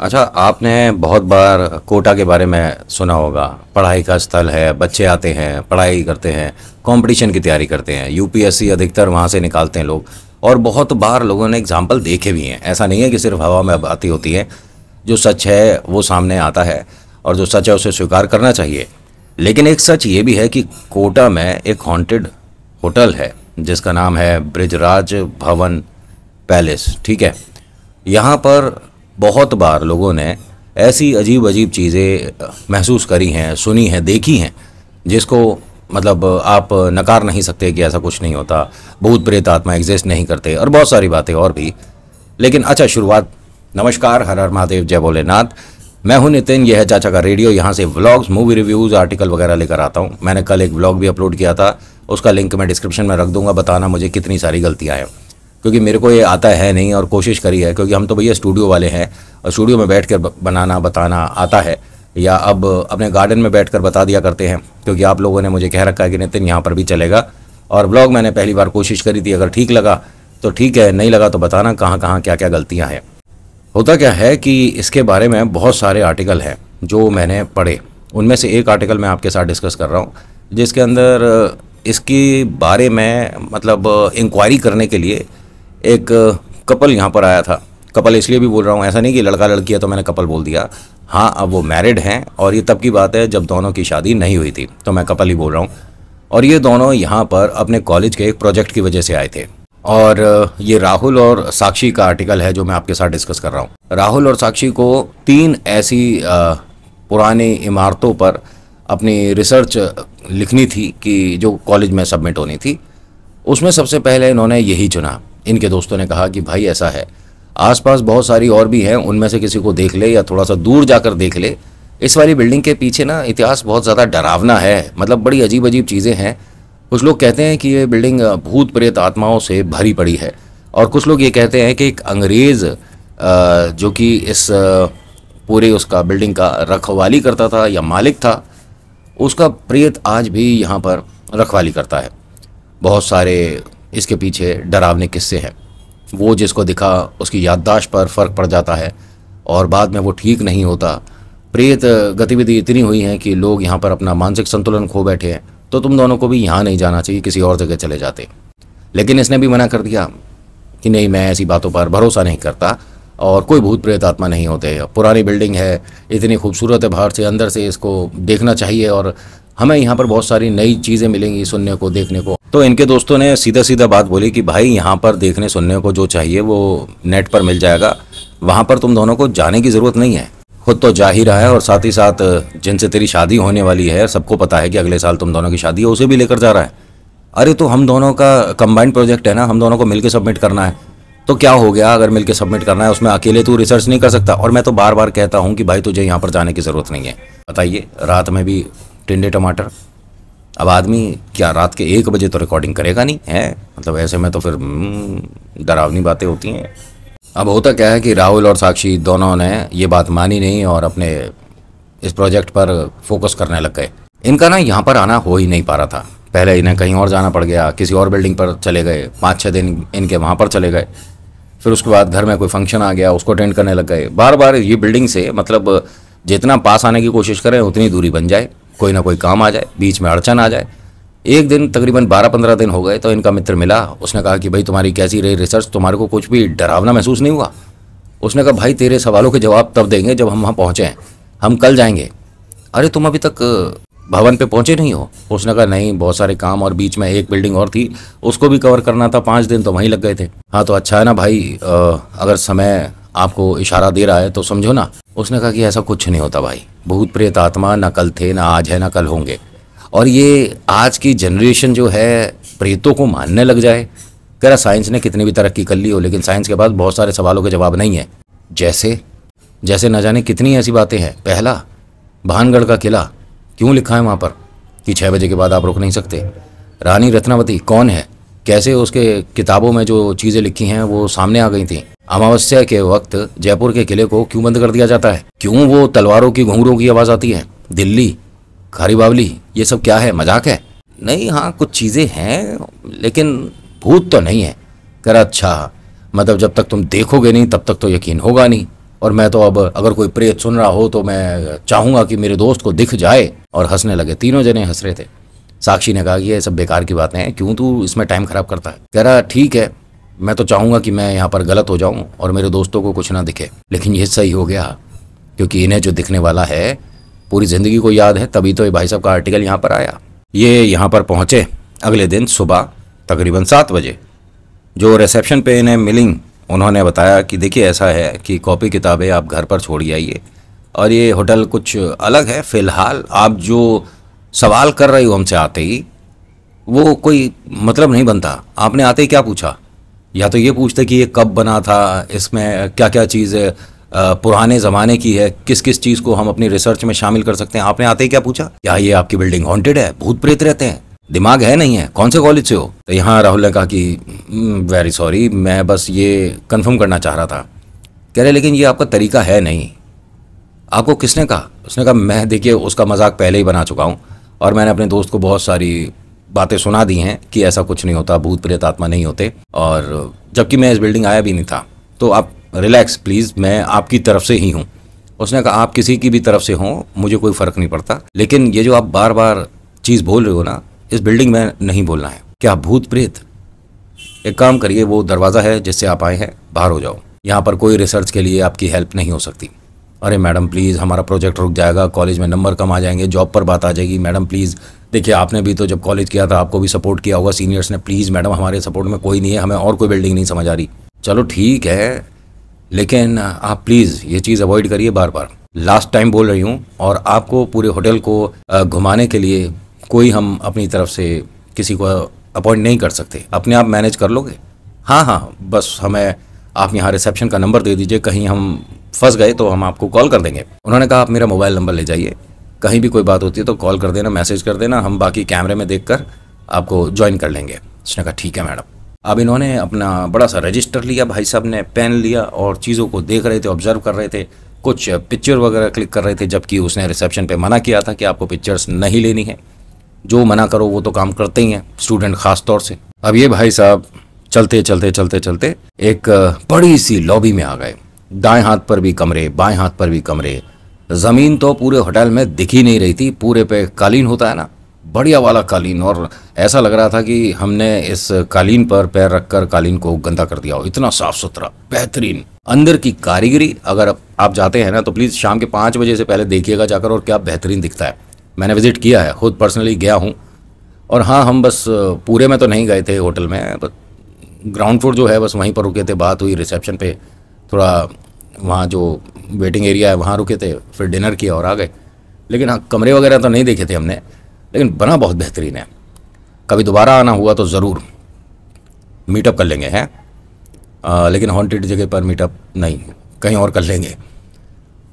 अच्छा, आपने बहुत बार कोटा के बारे में सुना होगा। पढ़ाई का स्थल है, बच्चे आते हैं, पढ़ाई करते हैं, कंपटीशन की तैयारी करते हैं, यूपीएससी अधिकतर वहाँ से निकालते हैं लोग। और बहुत बार लोगों ने एग्जाम्पल देखे भी हैं। ऐसा नहीं है कि सिर्फ हवा में बातें होती हैं। जो सच है वो सामने आता है और जो सच है उसे स्वीकार करना चाहिए। लेकिन एक सच ये भी है कि कोटा में एक हॉन्टेड होटल है जिसका नाम है ब्रिजराज भवन पैलेस। ठीक है, यहाँ पर बहुत बार लोगों ने ऐसी अजीब अजीब चीज़ें महसूस करी हैं, सुनी हैं, देखी हैं, जिसको मतलब आप नकार नहीं सकते कि ऐसा कुछ नहीं होता। भूत प्रेत आत्मा एग्जिस्ट नहीं करते और बहुत सारी बातें और भी। लेकिन अच्छा, शुरुआत। नमस्कार, हर हर महादेव, जय भोलेनाथ। मैं हूं नितिन, यह है चाचा का रेडियो। यहाँ से व्लॉग्स, मूवी रिव्यूज़, आर्टिकल वगैरह लेकर आता हूँ। मैंने कल एक व्लॉग भी अपलोड किया था, उसका लिंक मैं डिस्क्रिप्शन में रख दूंगा। बताना मुझे कितनी सारी गलतियाँ हैं, क्योंकि मेरे को ये आता है नहीं और कोशिश करी है, क्योंकि हम तो भैया स्टूडियो वाले हैं और स्टूडियो में बैठ कर बनाना बताना आता है, या अब अपने गार्डन में बैठ कर बता दिया करते हैं, क्योंकि आप लोगों ने मुझे कह रखा है कि नितिन यहाँ पर भी चलेगा। और ब्लॉग मैंने पहली बार कोशिश करी थी, अगर ठीक लगा तो ठीक है, नहीं लगा तो बताना कहाँ कहाँ क्या क्या गलतियाँ हैं। होता क्या है कि इसके बारे में बहुत सारे आर्टिकल हैं जो मैंने पढ़े। उनमें से एक आर्टिकल मैं आपके साथ डिस्कस कर रहा हूँ, जिसके अंदर इसके बारे में मतलब इंक्वायरी करने के लिए एक कपल यहाँ पर आया था। कपल इसलिए भी बोल रहा हूँ, ऐसा नहीं कि लड़का लड़की है तो मैंने कपल बोल दिया। हाँ, अब वो मैरिड हैं और ये तब की बात है जब दोनों की शादी नहीं हुई थी, तो मैं कपल ही बोल रहा हूँ। और ये दोनों यहाँ पर अपने कॉलेज के एक प्रोजेक्ट की वजह से आए थे। और ये राहुल और साक्षी का आर्टिकल है जो मैं आपके साथ डिस्कस कर रहा हूँ। राहुल और साक्षी को 3 ऐसी पुरानी इमारतों पर अपनी रिसर्च लिखनी थी कि जो कॉलेज में सबमिट होनी थी। उसमें सबसे पहले इन्होंने यही चुना। इनके दोस्तों ने कहा कि भाई ऐसा है, आसपास बहुत सारी और भी हैं, उनमें से किसी को देख ले या थोड़ा सा दूर जाकर देख ले। इस वाली बिल्डिंग के पीछे ना इतिहास बहुत ज़्यादा डरावना है, मतलब बड़ी अजीब अजीब चीज़ें हैं। कुछ लोग कहते हैं कि ये बिल्डिंग भूत प्रेत आत्माओं से भरी पड़ी है, और कुछ लोग ये कहते हैं कि एक अंग्रेज़ जो कि इस पूरे उसका बिल्डिंग का रखवाली करता था या मालिक था, उसका प्रेत आज भी यहाँ पर रखवाली करता है। बहुत सारे इसके पीछे डरावने किस्से हैं। वो जिसको दिखा उसकी याददाश्त पर फ़र्क पड़ जाता है और बाद में वो ठीक नहीं होता। प्रेत गतिविधि इतनी हुई है कि लोग यहाँ पर अपना मानसिक संतुलन खो बैठे हैं। तो तुम दोनों को भी यहाँ नहीं जाना चाहिए, किसी और जगह चले जाते। लेकिन इसने भी मना कर दिया कि नहीं, मैं ऐसी बातों पर भरोसा नहीं करता और कोई भूत प्रेत आत्मा नहीं होते। पुरानी बिल्डिंग है, इतनी खूबसूरत है बाहर से, अंदर से इसको देखना चाहिए और हमें यहाँ पर बहुत सारी नई चीज़ें मिलेंगी सुनने को, देखने को। तो इनके दोस्तों ने सीधा सीधा बात बोली कि भाई यहाँ पर देखने सुनने को जो चाहिए वो नेट पर मिल जाएगा, वहाँ पर तुम दोनों को जाने की ज़रूरत नहीं है। खुद तो जा ही रहा है और साथ ही साथ जिनसे तेरी शादी होने वाली है, सबको पता है कि अगले साल तुम दोनों की शादी है, उसे भी लेकर जा रहा है। अरे तो हम दोनों का कंबाइंड प्रोजेक्ट है ना, हम दोनों को मिलकर सबमिट करना है। तो क्या हो गया अगर मिलकर सबमिट करना है, उसमें अकेले तू रिसर्च नहीं कर सकता। और मैं तो बार बार कहता हूँ कि भाई तुझे यहाँ पर जाने की ज़रूरत नहीं है। बताइए, रात में भी टिंडे टमाटर। अब आदमी क्या रात के 1 बजे तो रिकॉर्डिंग करेगा नहीं है, मतलब ऐसे में तो फिर डरावनी बातें होती हैं। अब होता क्या है कि राहुल और साक्षी दोनों ने ये बात मानी नहीं और अपने इस प्रोजेक्ट पर फोकस करने लग गए। इनका ना यहाँ पर आना हो ही नहीं पा रहा था। पहले इन्हें कहीं और जाना पड़ गया, किसी और बिल्डिंग पर चले गए, 5-6 दिन इनके वहाँ पर चले गए। फिर उसके बाद घर में कोई फंक्शन आ गया, उसको अटेंड करने लग गए। बार बार ये बिल्डिंग से मतलब जितना पास आने की कोशिश करें उतनी दूरी बन जाए, कोई ना कोई काम आ जाए, बीच में अड़चन आ जाए। एक दिन तकरीबन 12-15 दिन हो गए तो इनका मित्र मिला। उसने कहा कि भाई तुम्हारी कैसी रही रिसर्च, तुम्हारे को कुछ भी डरावना महसूस नहीं हुआ? उसने कहा भाई तेरे सवालों के जवाब तब देंगे जब हम वहाँ पहुँचे हैं, हम कल जाएंगे। अरे तुम अभी तक भवन पे पहुँचे नहीं हो? उसने कहा नहीं, बहुत सारे काम और बीच में एक बिल्डिंग और थी, उसको भी कवर करना था, 5 दिन तो वहीं लग गए थे। हाँ तो अच्छा है ना भाई, अगर समय आपको इशारा दे रहा है तो समझो ना। उसने कहा कि ऐसा कुछ नहीं होता भाई, भूत प्रेत आत्मा ना कल थे, ना आज है, ना कल होंगे। और ये आज की जनरेशन जो है प्रेतों को मानने लग जाए। कह रहा साइंस ने कितनी भी तरक्की कर ली हो, लेकिन साइंस के पास बहुत सारे सवालों के जवाब नहीं है। जैसे न जाने कितनी ऐसी बातें हैं। पहला, भानगढ़ का किला क्यों लिखा है वहाँ पर कि 6 बजे के बाद आप रुक नहीं सकते? रानी रत्नावती कौन है? कैसे उसके किताबों में जो चीज़ें लिखी हैं वो सामने आ गई थी? अमावस्या के वक्त जयपुर के किले को क्यों बंद कर दिया जाता है? क्यों वो तलवारों की घुंघरूओं की आवाज़ आती है? दिल्ली, खारी बावली, ये सब क्या है, मजाक है? नहीं, हाँ कुछ चीज़ें हैं लेकिन भूत तो नहीं है। कह रहा अच्छा, मतलब जब तक तुम देखोगे नहीं तब तक तो यकीन होगा नहीं। और मैं तो अब अगर कोई प्रेत सुन रहा हो तो मैं चाहूँगा कि मेरे दोस्त को दिख जाए। और हंसने लगे, तीनों जने हंस रहे थे। साक्षी ने कहा कि ये सब बेकार की बातें हैं, क्यों तू इसमें टाइम खराब करता है। कह रहा ठीक है, मैं तो चाहूँगा कि मैं यहाँ पर गलत हो जाऊँ और मेरे दोस्तों को कुछ ना दिखे, लेकिन ये सही हो गया क्योंकि इन्हें जो दिखने वाला है पूरी ज़िंदगी को याद है, तभी तो ये भाई साहब का आर्टिकल यहाँ पर आया। ये यहाँ पर पहुँचे अगले दिन सुबह तकरीबन 7 बजे। जो रिसेप्शन पे इन्हें मिली उन्होंने बताया कि देखिए ऐसा है कि कॉपी किताबें आप घर पर छोड़ आइए और ये होटल कुछ अलग है, फ़िलहाल आप जो सवाल कर रही हो हमसे आते ही वो कोई मतलब नहीं बनता। आपने आते ही क्या पूछा? या तो ये पूछते कि ये कब बना था, इसमें क्या क्या चीज़ पुराने ज़माने की है, किस किस चीज़ को हम अपनी रिसर्च में शामिल कर सकते हैं। आपने आते ही क्या पूछा? क्या ये आपकी बिल्डिंग हॉन्टेड है, भूत प्रेत रहते हैं, दिमाग है नहीं है, कौन से कॉलेज से हो? तो यहाँ राहुल ने कहा कि वेरी सॉरी, मैं बस ये कंफर्म करना चाह रहा था। कह रहे लेकिन ये आपका तरीका है नहीं। आपको किसने कहा? उसने कहा मैं देखिए उसका मजाक पहले ही बना चुका हूँ और मैंने अपने दोस्त को बहुत सारी बातें सुना दी हैं कि ऐसा कुछ नहीं होता, भूत प्रेत आत्मा नहीं होते, और जबकि मैं इस बिल्डिंग आया भी नहीं था। तो आप रिलैक्स प्लीज़, मैं आपकी तरफ से ही हूँ। उसने कहा आप किसी की भी तरफ से हों मुझे कोई फ़र्क नहीं पड़ता, लेकिन ये जो आप बार बार चीज़ बोल रहे हो ना, इस बिल्डिंग में नहीं बोलना है। क्या भूत प्रेत? एक काम करिए, वो दरवाज़ा है जिससे आप आए हैं, बाहर हो जाओ। यहाँ पर कोई रिसर्च के लिए आपकी हेल्प नहीं हो सकती। अरे मैडम प्लीज़, हमारा प्रोजेक्ट रुक जाएगा, कॉलेज में नंबर कम आ जाएंगे, जॉब पर बात आ जाएगी। मैडम प्लीज़, देखिए आपने भी तो जब कॉलेज किया था आपको भी सपोर्ट किया होगा सीनियर्स ने। प्लीज़ मैडम, हमारे सपोर्ट में कोई नहीं है, हमें और कोई बिल्डिंग नहीं समझ आ रही। चलो ठीक है, लेकिन आप प्लीज़ ये चीज़ अवॉइड करिए बार बार। लास्ट टाइम बोल रही हूँ, और आपको पूरे होटल को घुमाने के लिए कोई हम अपनी तरफ से किसी को अपॉइंट नहीं कर सकते। अपने आप मैनेज कर लोगे? हाँ हाँ, बस हमें आप यहाँ रिसेप्शन का नंबर दे दीजिए, कहीं हम फंस गए तो हम आपको कॉल कर देंगे। उन्होंने कहा आप मेरा मोबाइल नंबर ले जाइए, कहीं भी कोई बात होती है तो कॉल कर देना, मैसेज कर देना, हम बाकी कैमरे में देखकर आपको ज्वाइन कर लेंगे। उसने कहा ठीक है मैडम। अब इन्होंने अपना बड़ा सा रजिस्टर लिया, भाई साहब ने पेन लिया और चीज़ों को देख रहे थे, ऑब्जर्व कर रहे थे, कुछ पिक्चर वगैरह क्लिक कर रहे थे, जबकि उसने रिसेप्शन पे मना किया था कि आपको पिक्चर्स नहीं लेनी है। जो मना करो वो तो काम करते ही हैं, स्टूडेंट ख़ास तौर से। अब ये भाई साहब चलते चलते चलते चलते एक बड़ी सी लॉबी में आ गए। दाएं हाथ पर भी कमरे, बाएं हाथ पर भी कमरे। ज़मीन तो पूरे होटल में दिख ही नहीं रही थी, पूरे पे कालीन होता है ना, बढ़िया वाला कालीन, और ऐसा लग रहा था कि हमने इस कालीन पर पैर रखकर कालीन को गंदा कर दिया हो। इतना साफ सुथरा, बेहतरीन अंदर की कारीगरी। अगर आप जाते हैं ना तो प्लीज़ शाम के 5 बजे से पहले देखिएगा जाकर, और क्या बेहतरीन दिखता है। मैंने विज़िट किया है, खुद पर्सनली गया हूँ। और हाँ, हम बस पूरे में तो नहीं गए थे होटल में, बस ग्राउंड फ्लोर जो है बस वहीं पर रुके थे। बात हुई रिसेप्शन पे, थोड़ा वहाँ जो वेटिंग एरिया है वहाँ रुके थे, फिर डिनर किया और आ गए। लेकिन हाँ, कमरे वगैरह तो नहीं देखे थे हमने, लेकिन बना बहुत बेहतरीन है। कभी दोबारा आना हुआ तो ज़रूर मीटअप कर लेंगे हैं, लेकिन हॉन्टेड जगह पर मीटअप नहीं, कहीं और कर लेंगे।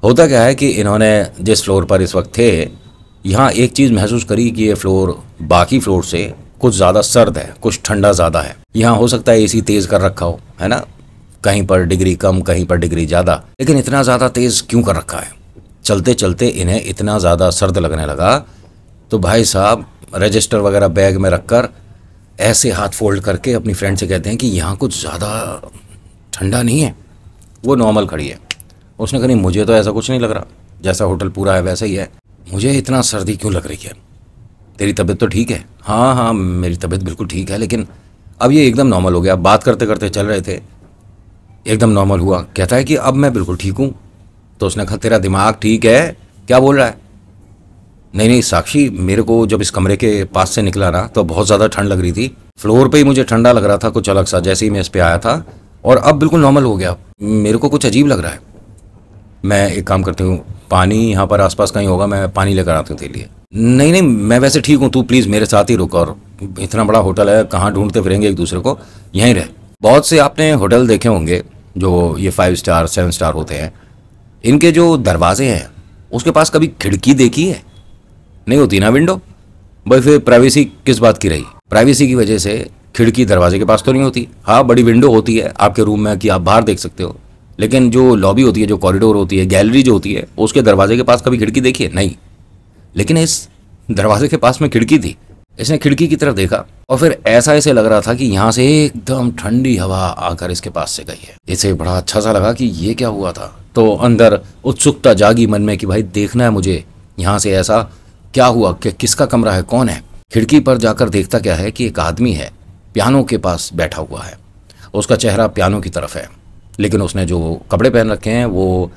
होता क्या है कि इन्होंने जिस फ्लोर पर इस वक्त थे, यहाँ एक चीज़ महसूस करी कि ये फ्लोर बाकी फ्लोर से कुछ ज़्यादा सर्द है, कुछ ठंडा ज़्यादा है। यहाँ हो सकता है एसी तेज़ कर रखा हो, है ना, कहीं पर डिग्री कम, कहीं पर डिग्री ज़्यादा, लेकिन इतना ज़्यादा तेज़ क्यों कर रखा है? चलते चलते इन्हें इतना ज़्यादा सर्द लगने लगा, तो भाई साहब रजिस्टर वगैरह बैग में रखकर ऐसे हाथ फोल्ड करके अपनी फ्रेंड से कहते हैं कि यहाँ कुछ ज़्यादा ठंडा नहीं है। वो नॉर्मल खड़ी है। उसने कहा नहीं, मुझे तो ऐसा कुछ नहीं लग रहा, जैसा होटल पूरा है वैसा ही है, मुझे इतना सर्दी क्यों लग रही है? तेरी तबीयत तो ठीक है? हाँ हाँ, मेरी तबीयत बिल्कुल ठीक है, लेकिन अब ये एकदम नॉर्मल हो गया। बात करते करते चल रहे थे, एकदम नॉर्मल हुआ। कहता है कि अब मैं बिल्कुल ठीक हूँ। तो उसने कहा तेरा दिमाग ठीक है? क्या बोल रहा है? नहीं नहीं साक्षी, मेरे को जब इस कमरे के पास से निकला ना तो बहुत ज़्यादा ठंड लग रही थी, फ्लोर पे ही मुझे ठंडा लग रहा था कुछ अलग सा, जैसे ही मैं इस पे आया था, और अब बिल्कुल नॉर्मल हो गया। मेरे को कुछ अजीब लग रहा है। मैं एक काम करती हूँ, पानी यहाँ पर आसपास कहीं होगा, मैं पानी लेकर आती हूँ तेरे लिए। नहीं नहीं, मैं वैसे ठीक हूँ, तू प्लीज़ मेरे साथ ही रुक, और इतना बड़ा होटल है, कहाँ ढूंढते फिरेंगे एक दूसरे को, यहीं रह। बहुत से आपने होटल देखे होंगे जो ये 5 स्टार 7 स्टार होते हैं, इनके जो दरवाजे हैं उसके पास कभी खिड़की देखी है? नहीं होती ना विंडो। भाई फिर प्राइवेसी किस बात की रही? प्राइवेसी की वजह से खिड़की दरवाजे के पास तो नहीं होती। हाँ, बड़ी विंडो होती है आपके रूम में कि आप बाहर देख सकते हो, लेकिन जो लॉबी होती है, जो कॉरिडोर होती है, गैलरी जो होती है, उसके दरवाजे के पास कभी खिड़की देखी है? नहीं। लेकिन इस दरवाजे के पास में खिड़की थी। इसने खिड़की की तरफ देखा और फिर ऐसा ऐसे लग रहा था कि यहाँ से एकदम ठंडी हवा आकर इसके पास से गई है। इसे बड़ा अच्छा सा लगा कि ये क्या हुआ था, तो अंदर उत्सुकता जागी मन में कि भाई देखना है मुझे, यहाँ से ऐसा क्या हुआ, कि किसका कमरा है, कौन है। खिड़की पर जाकर देखता क्या है कि एक आदमी है, पियानो के पास बैठा हुआ है। उसका चेहरा पियानो की तरफ है, लेकिन उसने जो कपड़े पहन रखे हैं वो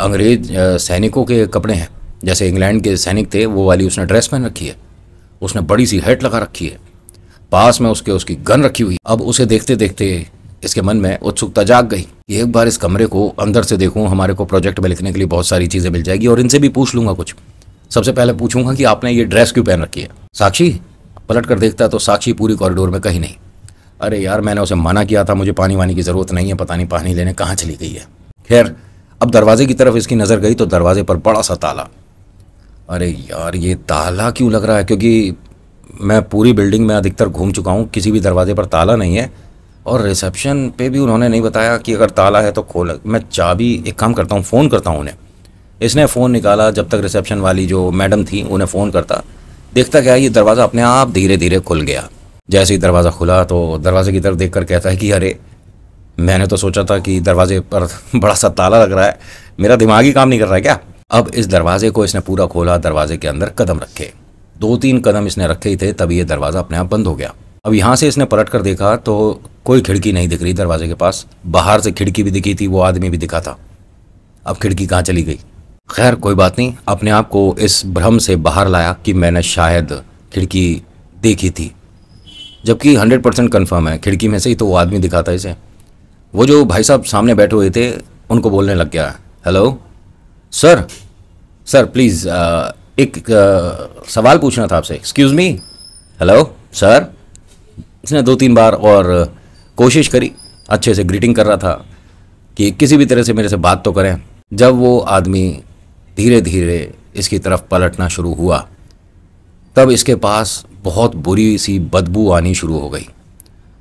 अंग्रेज सैनिकों के कपड़े हैं। जैसे इंग्लैंड के सैनिक थे वो वाली उसने ड्रेस पहन रखी है। उसने बड़ी सी हैट लगा रखी है, पास में उसकी गन रखी हुई। अब उसे देखते देखते इसके मन में उत्सुकता जाग गई कि एक बार इस कमरे को अंदर से देखूं, हमारे को प्रोजेक्ट में लिखने के लिए बहुत सारी चीज़ें मिल जाएगी और इनसे भी पूछ लूँगा कुछ। सबसे पहले पूछूंगा कि आपने ये ड्रेस क्यों पहन रखी है। साक्षी पलट कर देखता तो साक्षी पूरी कॉरिडोर में कहीं नहीं। अरे यार, मैंने उसे मना किया था, मुझे पानी वानी की ज़रूरत नहीं है, पता नहीं पानी लेने कहाँ चली गई है। खैर, अब दरवाजे की तरफ इसकी नज़र गई तो दरवाजे पर बड़ा सा ताला। अरे यार, ये ताला क्यों लग रहा है, क्योंकि मैं पूरी बिल्डिंग में अधिकतर घूम चुका हूँ, किसी भी दरवाजे पर ताला नहीं है। और रिसेप्शन पे भी उन्होंने नहीं बताया कि अगर ताला है तो खोल। मैं चाबी, एक काम करता हूँ, फ़ोन करता हूँ उन्हें। इसने फ़ोन निकाला, जब तक रिसेप्शन वाली जो मैडम थी उन्हें फ़ोन करता। देखता क्या है, ये दरवाज़ा अपने आप धीरे धीरे खुल गया। जैसे ही दरवाज़ा खुला तो दरवाजे की तरफ देखकर कहता है कि अरे, मैंने तो सोचा था कि दरवाजे पर बड़ा सा ताला लग रहा है, मेरा दिमाग ही काम नहीं कर रहा है क्या। अब इस दरवाजे को इसने पूरा खोला, दरवाजे के अंदर कदम रखे। 2-3 कदम इसने रखे ही थे, तभी ये दरवाज़ा अपने आप बंद हो गया। अब यहाँ से इसने पलट कर देखा तो कोई खिड़की नहीं दिख रही दरवाजे के पास। बाहर से खिड़की भी दिखी थी, वो आदमी भी दिखा था। अब खिड़की कहाँ चली गई। खैर कोई बात नहीं, अपने आप को इस भ्रम से बाहर लाया कि मैंने शायद खिड़की देखी थी, जबकि 100% कन्फर्म है खिड़की में से ही तो वो आदमी दिखा था इसे। वो जो भाई साहब सामने बैठे हुए थे उनको बोलने लग गया, हेलो सर, सर प्लीज़ एक सवाल पूछना था आपसे। Excuse me, hello sir. इसने 2-3 बार और कोशिश करी, अच्छे से ग्रीटिंग कर रहा था कि किसी भी तरह से मेरे से बात तो करें। जब वो आदमी धीरे धीरे इसकी तरफ पलटना शुरू हुआ, तब इसके पास बहुत बुरी सी बदबू आनी शुरू हो गई।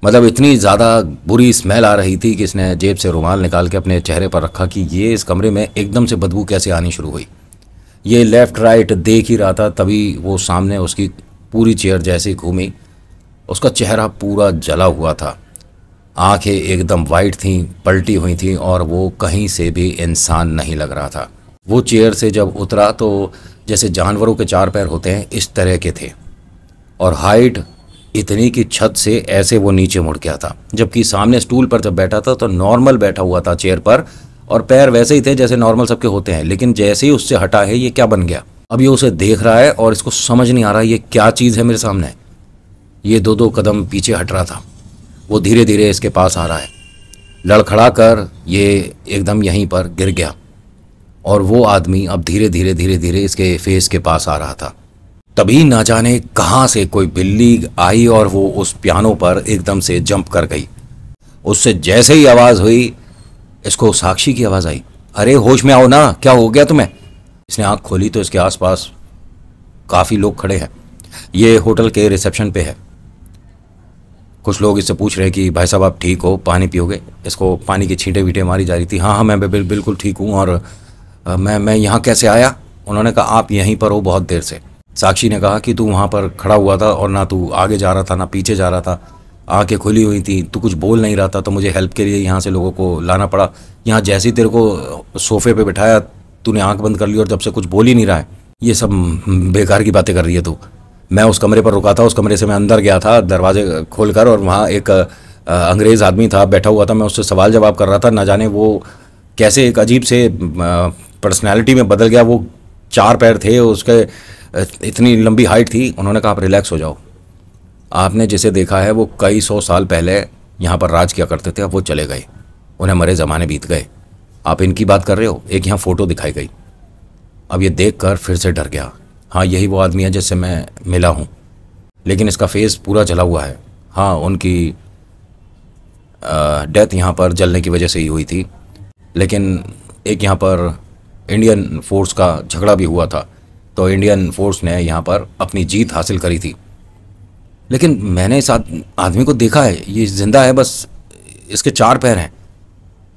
मतलब इतनी ज़्यादा बुरी स्मेल आ रही थी कि इसने जेब से रुमाल निकाल के अपने चेहरे पर रखा कि ये इस कमरे में एकदम से बदबू कैसे आनी शुरू हुई। ये लेफ़्ट राइट देख ही रहा था, तभी वो सामने उसकी पूरी चेयर जैसे घूमी। उसका चेहरा पूरा जला हुआ था, आंखें एकदम वाइट थीं, पलटी हुई थीं और वो कहीं से भी इंसान नहीं लग रहा था। वो चेयर से जब उतरा तो जैसे जानवरों के 4 पैर होते हैं इस तरह के थे, और हाइट इतनी कि छत से ऐसे वो नीचे मुड़ गया था। जबकि सामने स्टूल पर जब बैठा था तो नॉर्मल बैठा हुआ था चेयर पर, और पैर वैसे ही थे जैसे नॉर्मल सबके होते हैं, लेकिन जैसे ही उससे हटा है ये क्या बन गया। अब ये उसे देख रहा है और इसको समझ नहीं आ रहा ये क्या चीज़ है मेरे सामने। ये 2-2 कदम पीछे हट रहा था, वो धीरे धीरे इसके पास आ रहा है। लड़खड़ा कर ये एकदम यहीं पर गिर गया, और वो आदमी अब धीरे धीरे इसके फेस के पास आ रहा था। तभी ना जाने कहाँ से कोई बिल्ली आई और वो उस पियानो पर एकदम से जंप कर गई। उससे जैसे ही आवाज़ हुई, इसको साक्षी की आवाज़ आई, अरे होश में आओ ना, क्या हो गया तुम्हें। इसने आँख खोली तो इसके आसपास काफ़ी लोग खड़े हैं। ये होटल के रिसेप्शन पे है। कुछ लोग इससे पूछ रहे हैं कि भाई साहब आप ठीक हो, पानी पियोगे। इसको पानी की छींटे वींटे मारी जा रही थी। हाँ मैं बिल्कुल ठीक हूँ, और मैं यहाँ कैसे आया। उन्होंने कहा आप यहीं पर हो बहुत देर से। साक्षी ने कहा कि तू वहाँ पर खड़ा हुआ था और ना तू आगे जा रहा था ना पीछे जा रहा था, आंखें खुली हुई थी, तू कुछ बोल नहीं रहा था, तो मुझे हेल्प के लिए यहाँ से लोगों को लाना पड़ा। यहाँ जैसे ही तेरे को सोफे पे बिठाया तूने आंख बंद कर ली और जब से कुछ बोल ही नहीं रहा है। ये सब बेकार की बातें कर रही है तू। मैं उस कमरे पर रुका था, उस कमरे से मैं अंदर गया था दरवाजे खोलकर, और वहाँ एक अंग्रेज़ आदमी था बैठा हुआ था। मैं उससे सवाल जवाब कर रहा था, ना जाने वो कैसे एक अजीब से पर्सनैलिटी में बदल गया। वो 4 पैर थे उसके, इतनी लंबी हाइट थी। उन्होंने कहा आप रिलैक्स हो जाओ, आपने जिसे देखा है वो कई 100 साल पहले यहाँ पर राज किया करते थे, अब वो चले गए, उन्हें मरे ज़माने बीत गए। आप इनकी बात कर रहे हो। एक यहाँ फ़ोटो दिखाई गई। अब ये देखकर फिर से डर गया। हाँ यही वो आदमी है जिससे मैं मिला हूँ, लेकिन इसका फेस पूरा जला हुआ है। हाँ उनकी डेथ यहाँ पर जलने की वजह से ही हुई थी, लेकिन एक यहाँ पर इंडियन फोर्स का झगड़ा भी हुआ था, तो इंडियन फोर्स ने यहाँ पर अपनी जीत हासिल करी थी। लेकिन मैंने इस आदमी को देखा है, ये जिंदा है, बस इसके 4 पैर हैं।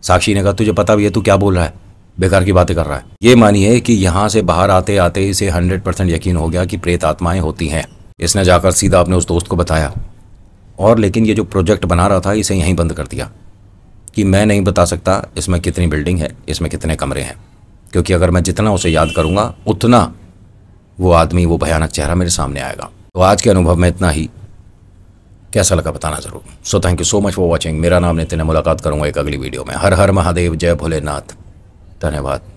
साक्षी ने कहा तुझे पता भी है, तू क्या बोल रहा है, बेकार की बातें कर रहा है। ये मानिए कि यहाँ से बाहर आते आते इसे 100% यकीन हो गया कि प्रेत आत्माएं होती हैं। इसने जाकर सीधा अपने उस दोस्त को बताया, और लेकिन ये जो प्रोजेक्ट बना रहा था इसे यहीं बंद कर दिया कि मैं नहीं बता सकता इसमें कितनी बिल्डिंग है, इसमें कितने कमरे हैं, क्योंकि अगर मैं जितना उसे याद करूँगा उतना वो आदमी, वो भयानक चेहरा मेरे सामने आएगा। तो आज के अनुभव में इतना ही, कैसा लगा बताना ज़रूर। So thank you so much for watching. मेरा नाम नितिन है, मुलाकात करूँगा एक अगली वीडियो में। हर हर महादेव, जय भोलेनाथ, धन्यवाद।